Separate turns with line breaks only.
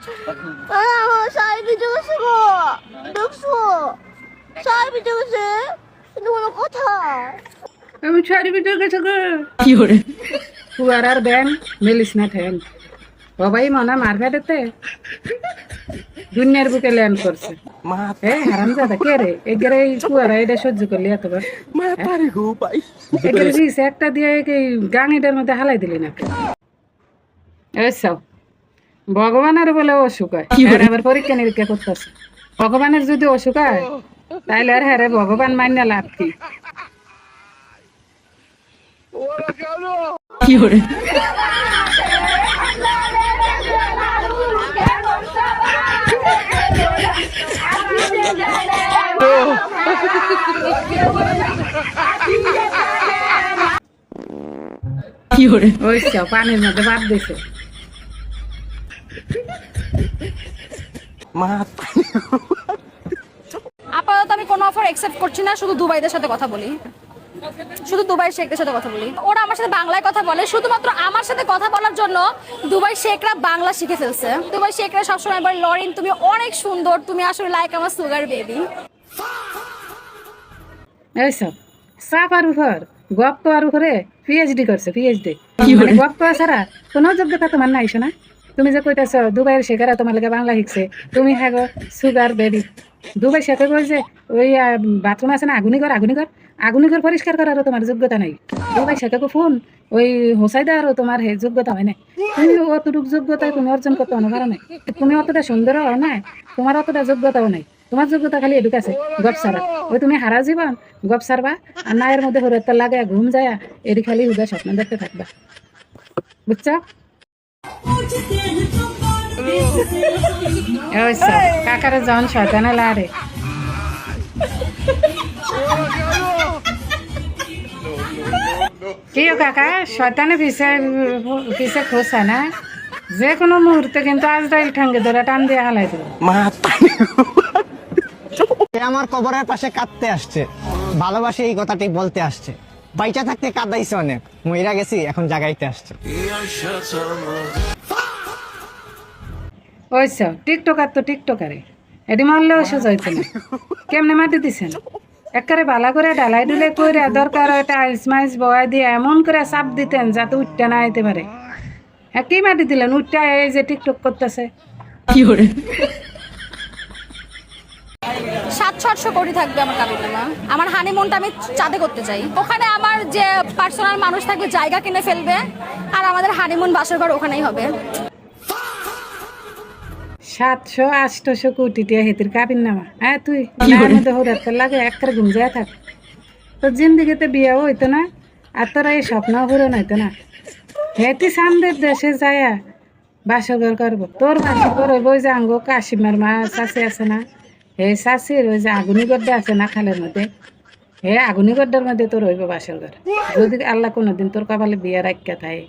আমার শাড়ি ভিজে গেছে গো, দেখছো শাড়ি ভিজে গেছে, কিন্তু কোনো কথা
আমি শাড়ি ভিতরে গেছে গো কি করে কুয়ার আর ব্যাং মেলিস না ঠেন বাবাই মনে মারবে দেতে দুনিয়ার বুকে ল্যান্ড করছে হারাম জাদা কে রে এগেরে কুয়ারা এটা সহ্য করলি এতবার এগেরে দিস একটা দিয়ে গাঙিটার মধ্যে হালাই দিলি না এসব ভগবানের বলে অসুখ হয় আবার পরীক্ষা নিরীক্ষা করতেছে ভগবানের যদি অসুখ হয় তাইলে আর হ্যাঁ ভগবান মান্য লাভ কি করে কি করে ওই পানির মধ্যে বাদ দিছে
আপাতত আমি কোনো অফার অ্যাকসেপ্ট করছি না, শুধু দুবাইদের সাথে কথা বলি, শুধু দুবাই শেখদের সাথে কথা বলি। ওরা আমার সাথে বাংলায় কথা বলে, শুধুমাত্র আমার সাথে কথা বলার জন্য দুবাই শেখরা বাংলা শিখে ফেলছে। দুবাই শেখরা সবসময় বলে লরিন তুমি অনেক সুন্দর, তুমি আসলে লাইক আমার সুগার বেবি।
এইসব সাফার উপর গপ করার উপরে পিএইচডি করছে, পিএইচডি গপ করা ছাড়া কোনো যোগ্যতা তোমার নাই শোনা। তুমি যে কইতেছ দুবাইয়ের শেখারা তোমার লাগে বাংলা শিখছে, তুমি হ্যাঁ গো সুগার বেবি। দুবাই শেখে কই যে ওই বাথরুম আছে না আগুনিঘর, আগুনিঘর পরিষ্কার করারও তোমার যোগ্যতা নাই। দুবাই শেখে ফোন ওই হোসাই দেওয়ারও তোমার যোগ্যতা হয় না। তুমি অতটুকু যোগ্যতা তুমি অর্জন করতে পারো নাই, তুমি অতটা সুন্দরও হও না, তোমার অতটা যোগ্যতাও নাই। তোমার যোগ্যতা খালি এটুক আছে গপ সারা। ওই তুমি হারা জীবন গপ সারবা আর নায়ের মধ্যে হরত্তর লাগে ঘুম যায়, এটি খালি হুদা স্বপ্ন দেখতে থাকবা, বুঝছো? কাকারে যখন শয়তানে লারে কি কাকা শয়তানে পিছে খোসা না, যে কোনো মুহূর্তে কিন্তু আজরাইল ঠাঙ্গে ধরে টান দিয়ে হালাই দেবো।
আমার কবরের পাশে কাঁদতে আসছে, ভালোবাসে এই কথাটি বলতে আসছে, বাইচা থাকতে কাঁদাইছে অনেক, মইরা গেছি এখন জাগাইতে আসছে।
ওইস টিকটকার তো টিকটকারে এটি মারলেও সে যাইতো না, কেমনে মাটি দিছেন একেবারে ভালো করে ডালাই ডুলে করে দরকার একটা আইস মাইস বয়া দিয়ে এমন করে চাপ দিতেন যাতে উঠতে না আইতে পারে। হ্যাঁ কি মাটি দিলেন উঠতে এই যে টিকটক করতেছে কি করে
700-800 কোটি থাকবে আমার কাবিননামা। আমার হানিমুনটা আমি চাঁদে করতে চাই, ওখানে আমার যে পার্সোনাল মানুষ থাকবে জায়গা কিনে ফেলবে আর আমাদের হানিমুন বাসর ঘর ওখানেই হবে।
700-800 কোটি টিয়া হেতির কাবিন নামা। হ্যাঁ তুই নায়ের মধ্যে হরাতে লাগে একবারে ঘুম যায় থাক, তোর জিন্দিগিতে বিয়েও হইতো না আর তোরা এই স্বপ্ন পূরণ হইতো না। হেতি সামনের দেশে যায় বাসঘর করবো, তোর বাসঘর হইব ওই যে আঙ্গ কাশিমার মা চাষি আছে না, হে চাষির ওই যে আগুনিগড্ডা আছে না খালের মধ্যে, হে আগুনিগড্ডার মধ্যে তোর হইব বাসঘর, যদি আল্লাহ কোনোদিন তোর কপালে বিয়ে রাখিয়া থাকে।